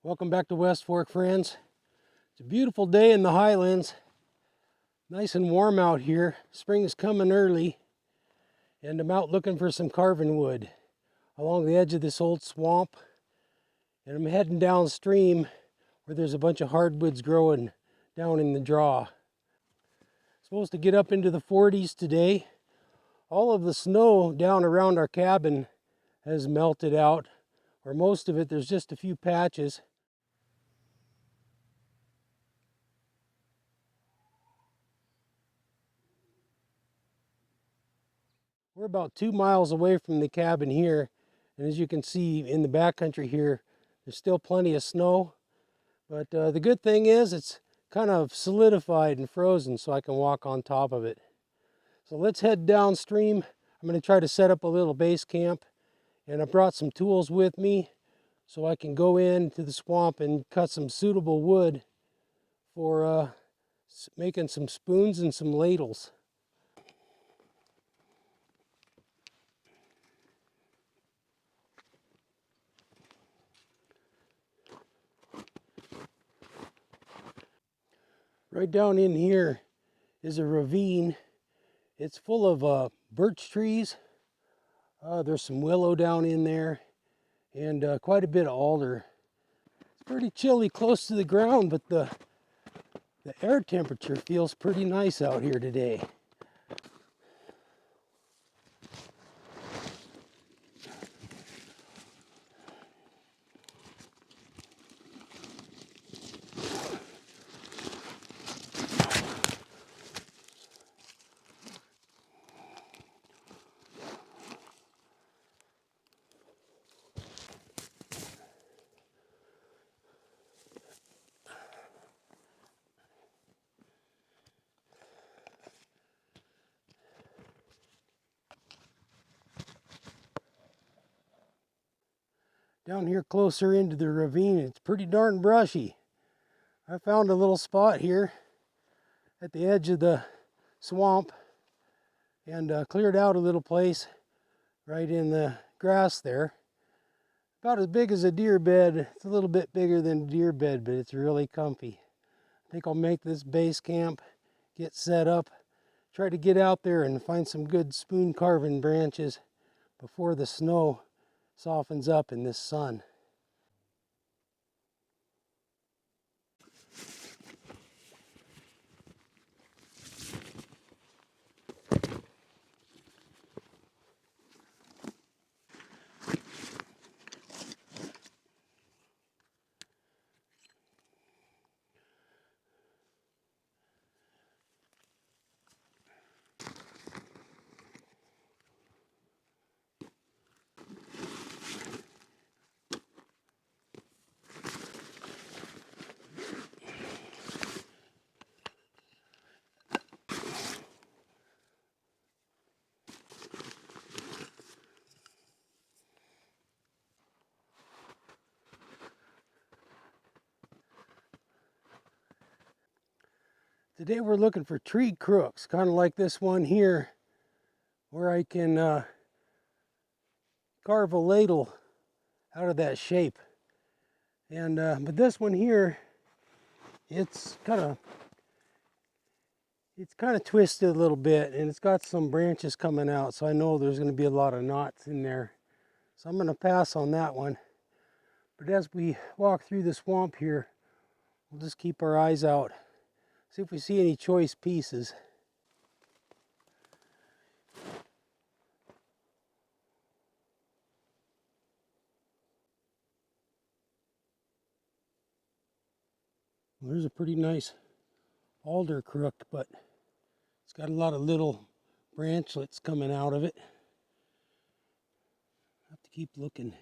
Welcome back to West Fork, friends. It's a beautiful day in the highlands. Nice and warm out here. Spring is coming early, and I'm out looking for some carving wood along the edge of this old swamp. And I'm heading downstream where there's a bunch of hardwoods growing down in the draw. Supposed to get up into the 40s today. All of the snow down around our cabin has melted out, or most of it. There's just a few patches. We're about 2 miles away from the cabin here, and as you can see in the backcountry here, there's still plenty of snow. But the good thing is it's kind of solidified and frozen, so I can walk on top of it. So let's head downstream. I'm going to try to set up a little base camp, and I brought some tools with me so I can go into the swamp and cut some suitable wood for making some spoons and some ladles. Right down in here is a ravine. It's full of birch trees. There's some willow down in there, and quite a bit of alder. It's pretty chilly close to the ground, but the air temperature feels pretty nice out here today. Down here closer into the ravine, it's pretty darn brushy. I found a little spot here at the edge of the swamp and cleared out a little place right in the grass there. About as big as a deer bed. It's a little bit bigger than a deer bed, but it's really comfy. I think I'll make this base camp, get set up, try to get out there and find some good spoon carving branches before the snow softens up in this sun. Today we're looking for tree crooks, kind of like this one here, where I can carve a ladle out of that shape. And but this one here, it's kind of twisted a little bit, and it's got some branches coming out, so I know there's going to be a lot of knots in there. So I'm going to pass on that one. But as we walk through the swamp here, we'll just keep our eyes out. See if we see any choice pieces. Well, there's a pretty nice alder crook, but it's got a lot of little branchlets coming out of it. I have to keep looking.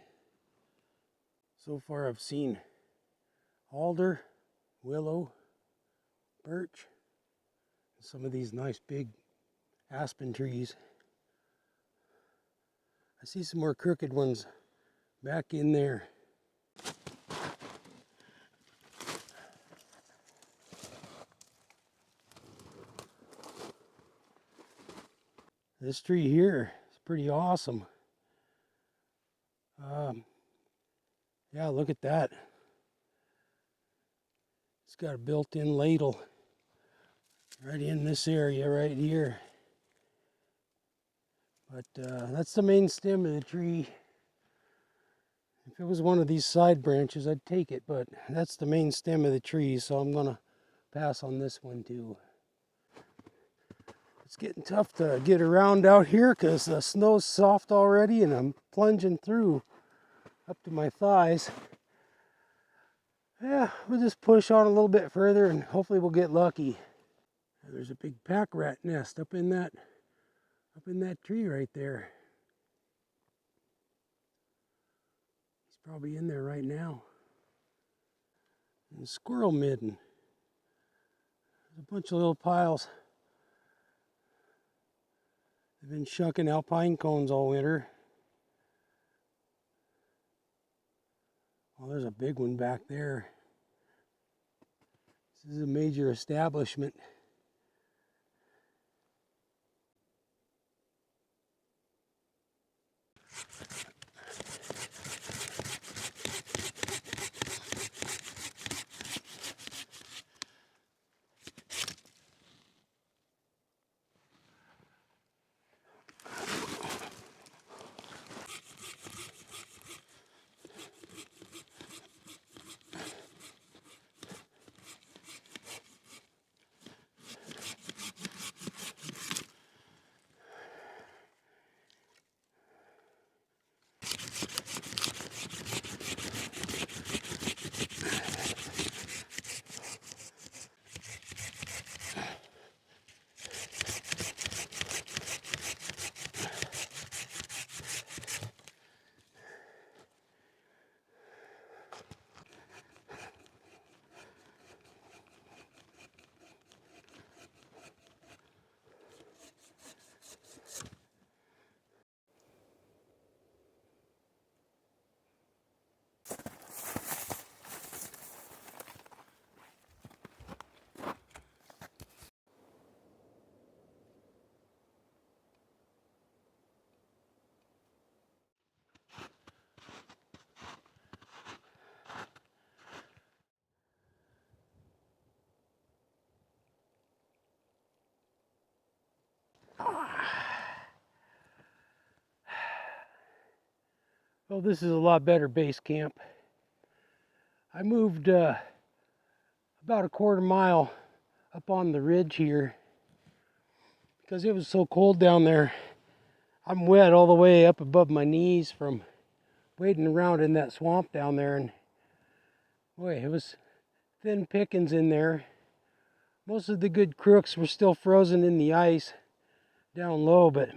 So far I've seen alder, willow, birch, and some of these nice big aspen trees. I see some more crooked ones back in there. This tree here is pretty awesome. Yeah, look at that. It's got a built-in ladle right in this area right here. But that's the main stem of the tree. If it was one of these side branches, I'd take it, but that's the main stem of the tree, so I'm gonna pass on this one too. It's getting tough to get around out here because the snow's soft already and I'm plunging through up to my thighs. Yeah, we'll just push on a little bit further and hopefully we'll get lucky. There's a big pack rat nest up in that tree right there. He's probably in there right now. And squirrel midden. There's a bunch of little piles. They've been shucking alpine cones all winter. Oh, there's a big one back there. This is a major establishment. Well, this is a lot better base camp. I moved about a quarter mile up on the ridge here because it was so cold down there. I'm wet all the way up above my knees from wading around in that swamp down there, and boy, it was thin pickings in there. Most of the good crooks were still frozen in the ice down low, but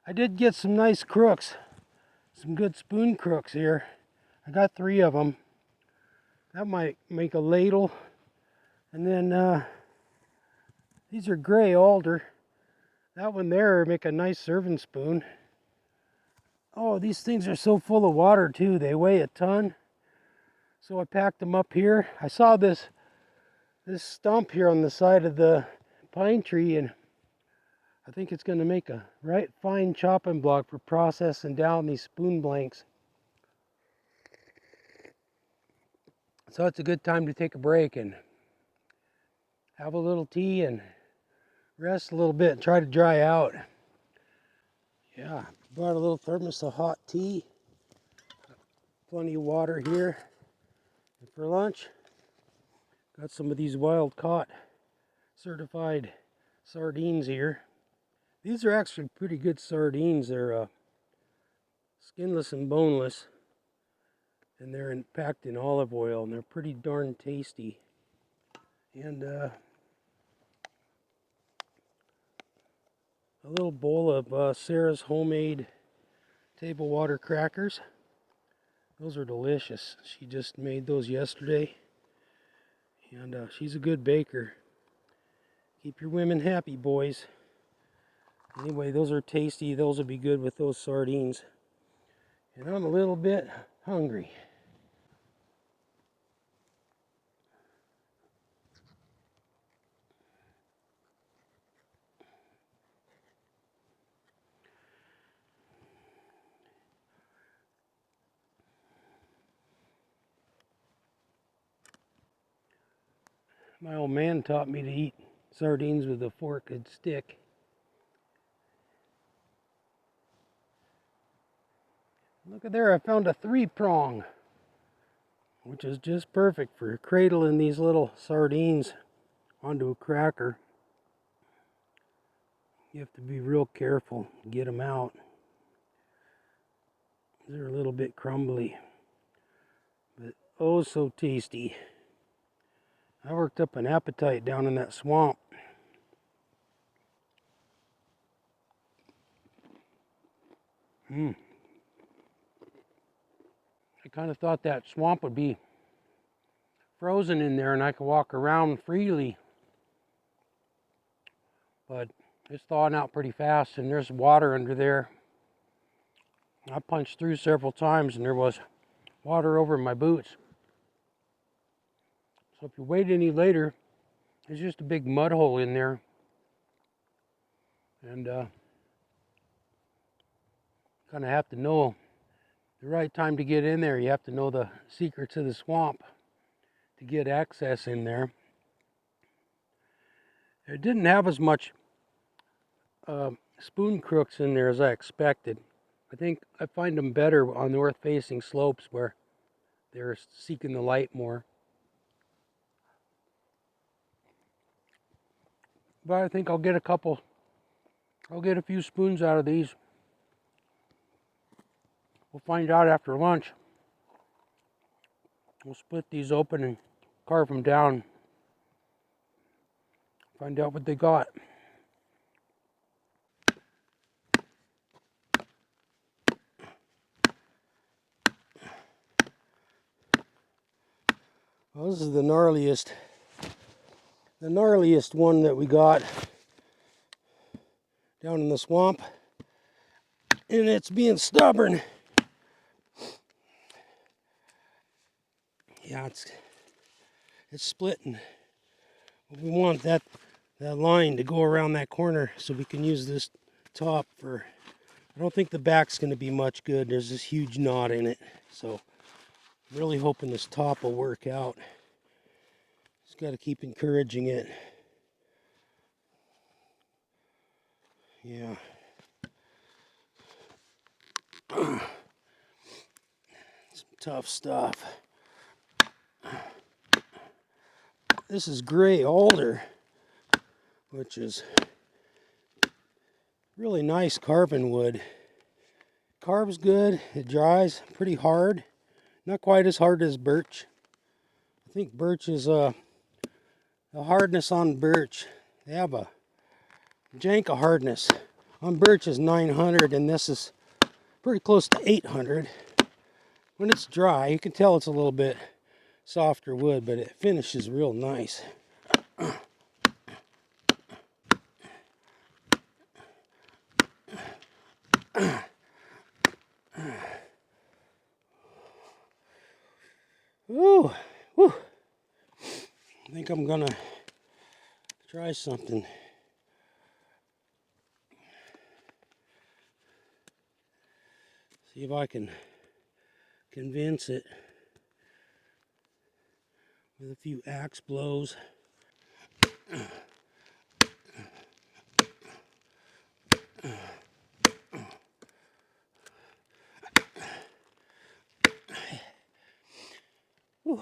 I did get some nice crooks, some good spoon crooks here. I got 3 of them. That might make a ladle. And then these are gray alder. That one there make a nice serving spoon. Oh, these things are so full of water too. They weigh a ton. So I packed them up here. I saw this stump here on the side of the pine tree, and I think it's going to make a right fine chopping block for processing down these spoon blanks. So it's a good time to take a break and have a little tea and rest a little bit and try to dry out. Yeah, brought a little thermos of hot tea. Plenty of water here. And for lunch, got some of these wild caught certified sardines here. These are actually pretty good sardines. They're skinless and boneless, and they're packed in olive oil, and they're pretty darn tasty. And a little bowl of Sarah's homemade table water crackers. Those are delicious. She just made those yesterday, and she's a good baker. Keep your women happy, boys. Anyway, those are tasty. Those will be good with those sardines. And I'm a little bit hungry. My old man taught me to eat sardines with a fork and stick. Look at there, I found a 3-prong, which is just perfect for cradling these little sardines onto a cracker. You have to be real careful to get them out. They're a little bit crumbly, but oh so tasty. I worked up an appetite down in that swamp. I kind of thought that swamp would be frozen in there and I could walk around freely. But it's thawing out pretty fast and there's water under there. I punched through several times and there was water over my boots. So if you wait any later, there's just a big mud hole in there. And kind of have to know the right time to get in there. You have to know the secrets of the swamp to get access in there. It didn't have as much spoon crooks in there as I expected. I think I find them better on north-facing slopes where they're seeking the light more. But I think I'll get a few spoons out of these. We'll find out after lunch. We'll split these open and carve them down. Find out what they got. Well, this is the gnarliest one that we got down in the swamp, and it's being stubborn. Yeah, it's splitting. We want that line to go around that corner so we can use this top for. I don't think the back's going to be much good. There's this huge knot in it, so I'm really hoping this top will work out. Just got to keep encouraging it. Yeah. Some tough stuff. This is gray alder, which is really nice carving wood. Carves good, it dries pretty hard. Not quite as hard as birch. I think birch is the hardness on birch. They have a Janka hardness. On birch is 900 and this is pretty close to 800. When it's dry, you can tell it's a little bit softer wood, but it finishes real nice. Ooh, whew. I think I'm gonna try something. See if I can convince it with a few axe blows. Ooh.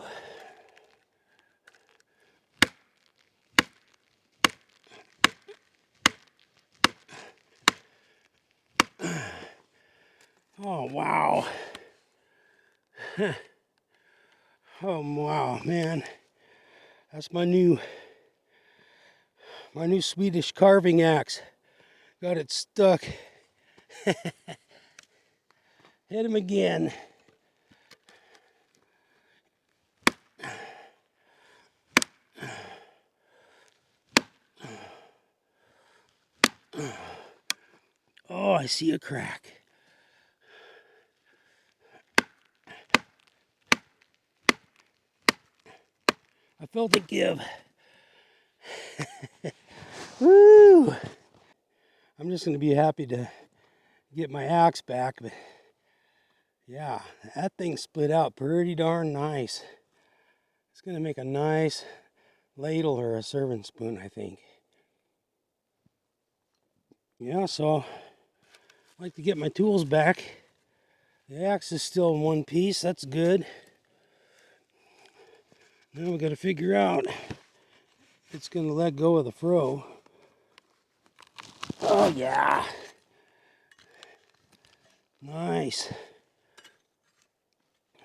Oh wow. Oh wow, man. That's my new Swedish carving axe. Got it stuck. Hit him again. Oh, I see a crack. I felt it give. Woo! I'm just going to be happy to get my axe back, but yeah, that thing split out pretty darn nice. It's going to make a nice ladle or a serving spoon, I think. Yeah, so I'd like to get my tools back. The axe is still in one piece, that's good. Now we got to figure out if it's going to let go of the froe. Oh yeah. Nice.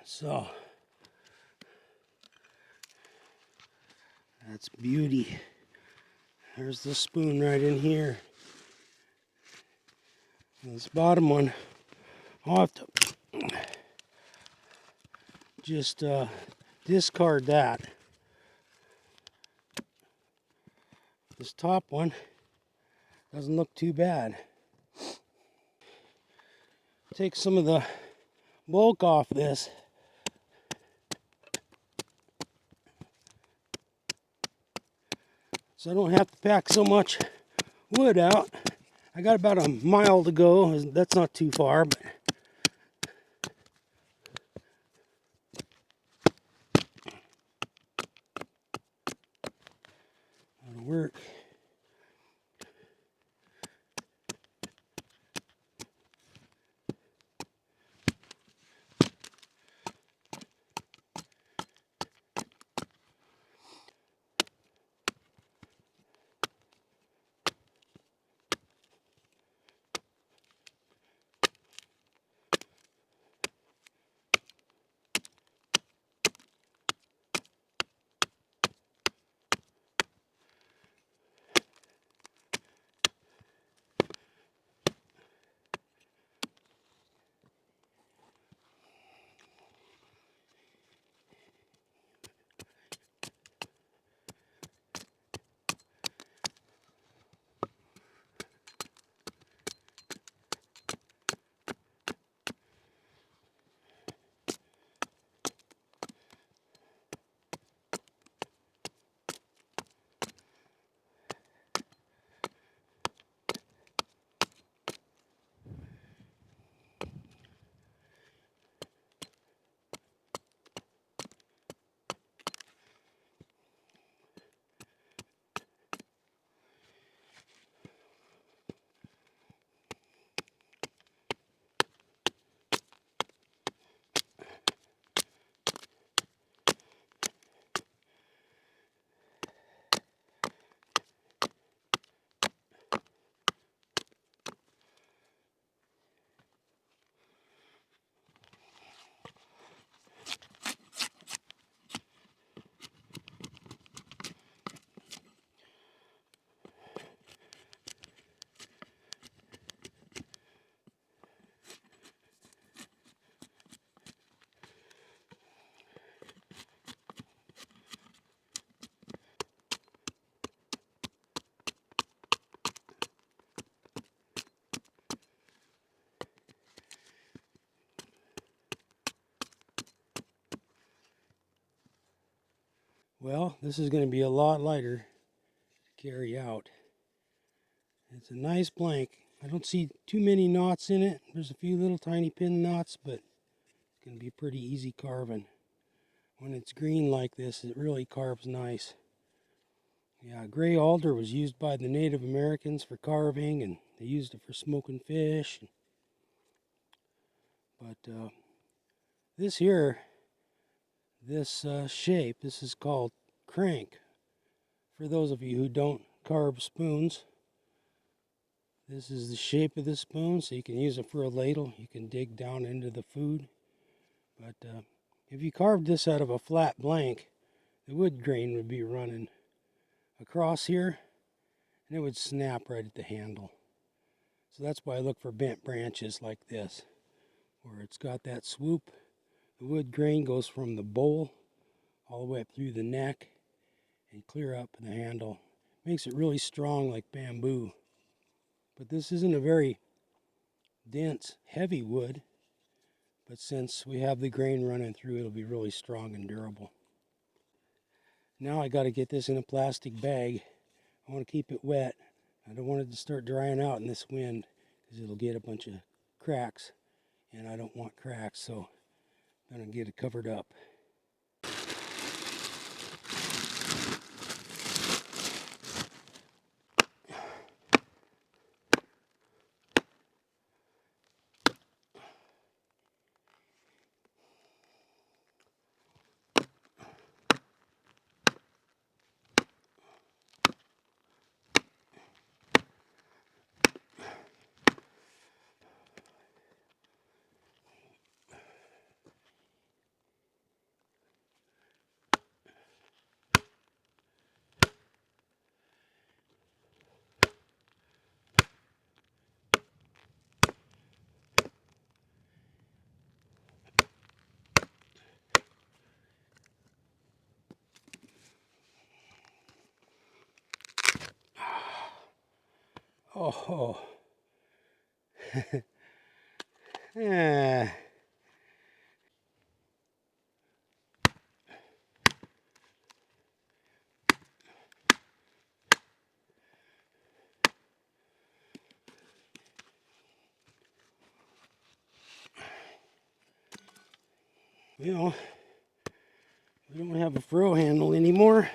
So, that's beauty. There's the spoon right in here. And this bottom one, I'll have to just discard that. This top one doesn't look too bad. Take some of the bulk off this. So I don't have to pack so much wood out. I got about a mile to go. That's not too far, but that'll work. Well, this is going to be a lot lighter to carry out. It's a nice blank. I don't see too many knots in it. There's a few little tiny pin knots, but it's going to be pretty easy carving. When it's green like this, it really carves nice. Yeah, gray alder was used by the Native Americans for carving, and they used it for smoking fish. But this here, this shape, this is called crank. For those of you who don't carve spoons, this is the shape of the spoon, so you can use it for a ladle. You can dig down into the food. But if you carved this out of a flat blank, the wood grain would be running across here, and it would snap right at the handle. So that's why I look for bent branches like this, where it's got that swoop. The wood grain goes from the bowl all the way up through the neck and clear up the handle. Makes it really strong like bamboo. But this isn't a very dense, heavy wood, but since we have the grain running through, it'll be really strong and durable. Now I got to get this in a plastic bag. I want to keep it wet. I don't want it to start drying out in this wind, because it'll get a bunch of cracks, and I don't want cracks, so I'm going to get it covered up. Oh. Yeah. You know, we don't have a froe handle anymore.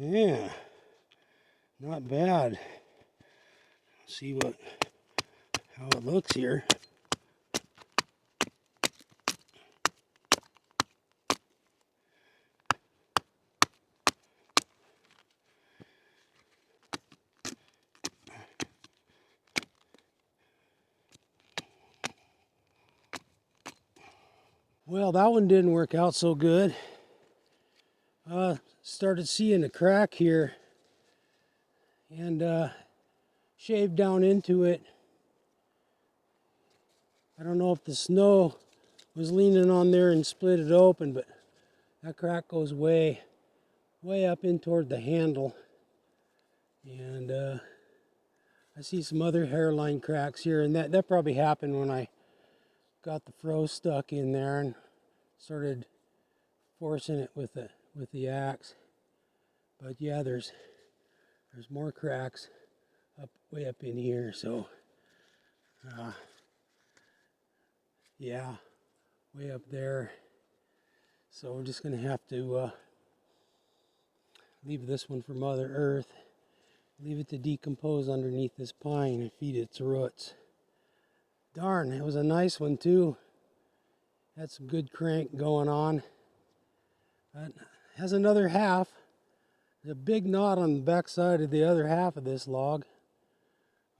Yeah, not bad. See how it looks here. Well, that one didn't work out so good. Started seeing a crack here and shaved down into it. I don't know if the snow was leaning on there and split it open, but that crack goes way up in toward the handle. And I see some other hairline cracks here, and that probably happened when I got the froe stuck in there and started forcing it with the axe. But yeah, there's more cracks way up in here, so yeah, way up there. So we're just gonna have to leave this one for Mother Earth, leave it to decompose underneath this pine and feed its roots. Darn, it was a nice one too. Had some good crank going on. It has another half. There's a big knot on the back side of the other half of this log.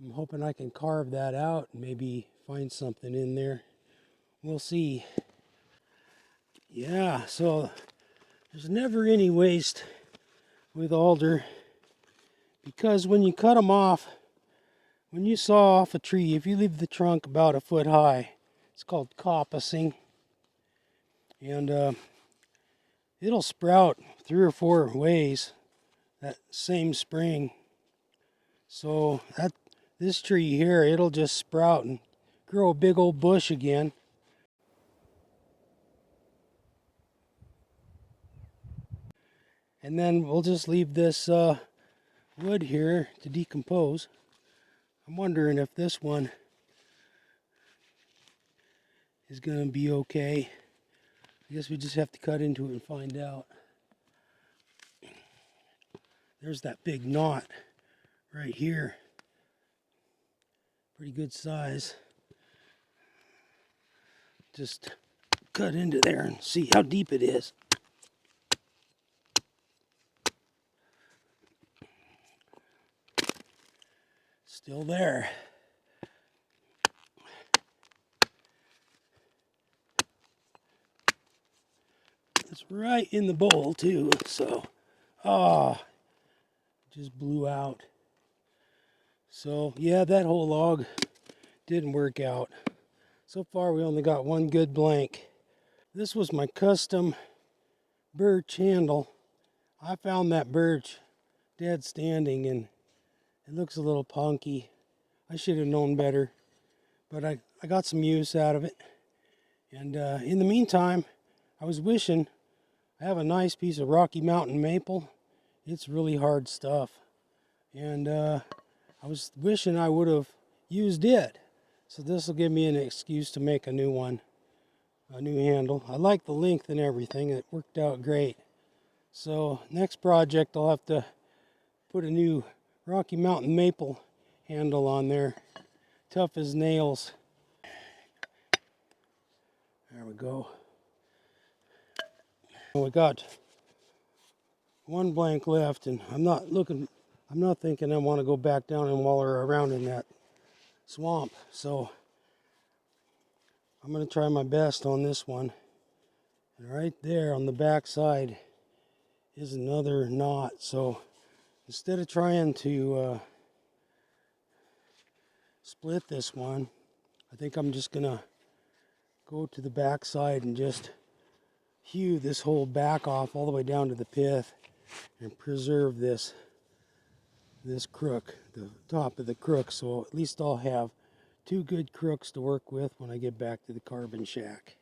I'm hoping I can carve that out and maybe find something in there. We'll see. Yeah, so there's never any waste with alder, because when you cut them off, when you saw off a tree, if you leave the trunk about a foot high, it's called coppicing, and it'll sprout 3 or 4 ways that same spring. So this tree here, it'll just sprout and grow a big old bush again. And then we'll just leave this wood here to decompose. I'm wondering if this one is going to be okay. I guess we just have to cut into it and find out. There's that big knot right here. Pretty good size. Just cut into there and see how deep it is. Still there. It's right in the bowl too, so just blew out. So yeah, that whole log didn't work out. So far we only got one good blank. This was my custom birch handle. I found that birch dead standing and it looks a little punky. I should have known better, but I got some use out of it. And in the meantime, I was wishing I have a nice piece of Rocky Mountain maple. It's really hard stuff. And I was wishing I would have used it. So this will give me an excuse to make a new one, a new handle. I like the length and everything. It worked out great. So next project I'll have to put a new Rocky Mountain maple handle on there. Tough as nails. There we go. We got one blank left, and I'm not thinking I want to go back down and waller around in that swamp. So I'm going to try my best on this one. And right there on the back side is another knot. So instead of trying to split this one, I think I'm just going to go to the back side and just hew this whole back off all the way down to the pith and preserve this crook, the top of the crook, so at least I'll have 2 good crooks to work with when I get back to the carbon shack.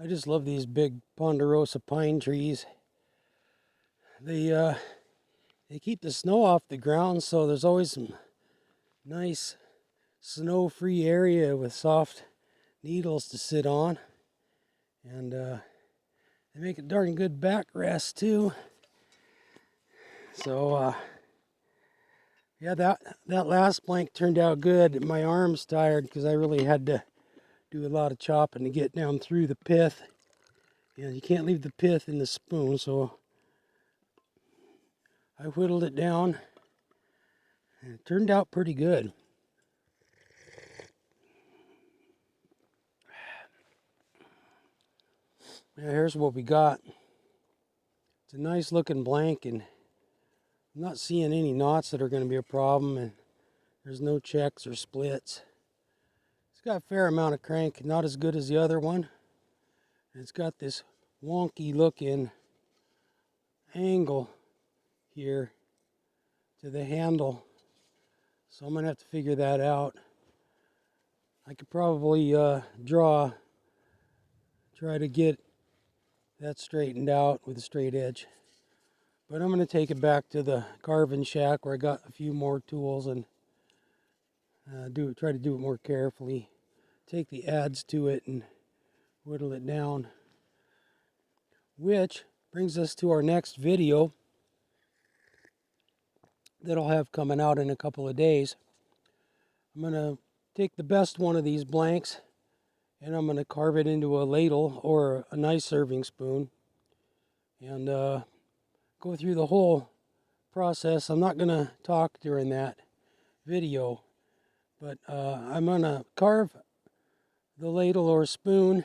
I just love these big ponderosa pine trees. They keep the snow off the ground, so there's always some nice snow-free area with soft needles to sit on. And they make a darn good backrest too. So yeah, that last blank turned out good. My arm's tired because I really had to do a lot of chopping to get down through the pith. And you can't leave the pith in the spoon, so I whittled it down and it turned out pretty good. Yeah, here's what we got. It's a nice looking blank, and I'm not seeing any knots that are going to be a problem, and there's no checks or splits. It's got a fair amount of crank, not as good as the other one. And it's got this wonky looking angle here to the handle, so I'm going to have to figure that out. I could probably try to get that straightened out with a straight edge. But I'm going to take it back to the carving shack where I got a few more tools and try to do it more carefully. Take the adze to it and whittle it down. Which brings us to our next video that I'll have coming out in a couple of days. I'm going to take the best one of these blanks and I'm going to carve it into a ladle or a nice serving spoon and go through the whole process. I'm not going to talk during that video, but I'm going to carve the ladle or spoon,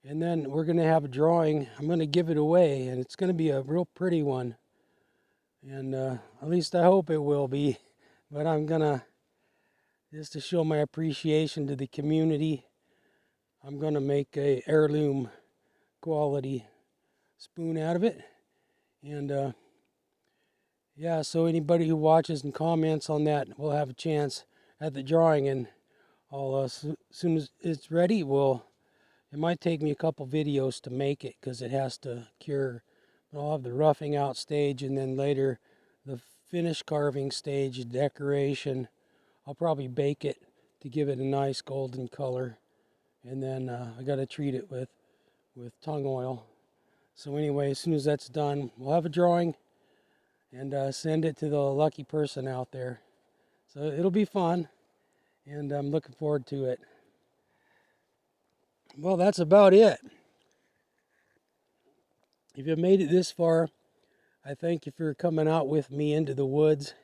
and then we're going to have a drawing. I'm going to give it away, and it's going to be a real pretty one, and at least I hope it will be. But I'm going to, just to show my appreciation to the community, I'm going to make a heirloom quality spoon out of it. And yeah, so anybody who watches and comments on that will have a chance at the drawing, and I'll as soon as it's ready, it might take me a couple videos to make it because it has to cure. I'll have the roughing out stage, and then later the finished carving stage, decoration. I'll probably bake it to give it a nice golden color, and then I got to treat it with tung oil. So anyway, as soon as that's done, we'll have a drawing and send it to the lucky person out there. So it'll be fun, and I'm looking forward to it. Well, that's about it. If you've made it this far, I thank you for coming out with me into the woods.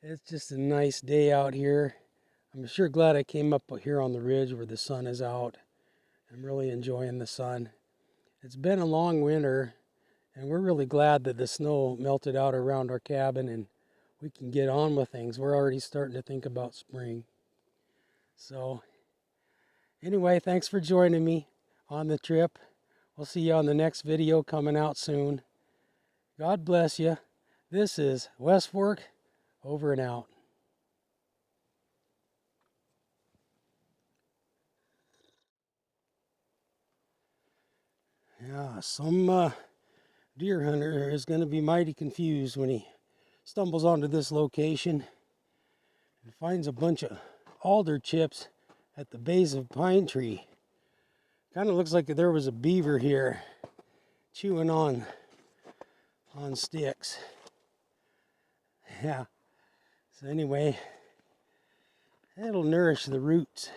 It's just a nice day out here. I'm sure glad I came up here on the ridge where the sun is out. I'm really enjoying the sun. It's been a long winter, and we're really glad that the snow melted out around our cabin and we can get on with things. We're already starting to think about spring. So anyway, thanks for joining me on the trip. We'll see you on the next video coming out soon. God bless you. This is West Fork, over and out. Yeah, some deer hunter is going to be mighty confused when he stumbles onto this location and finds a bunch of alder chips at the base of a pine tree. Kind of looks like there was a beaver here chewing on on sticks. Yeah. So anyway, it'll nourish the roots.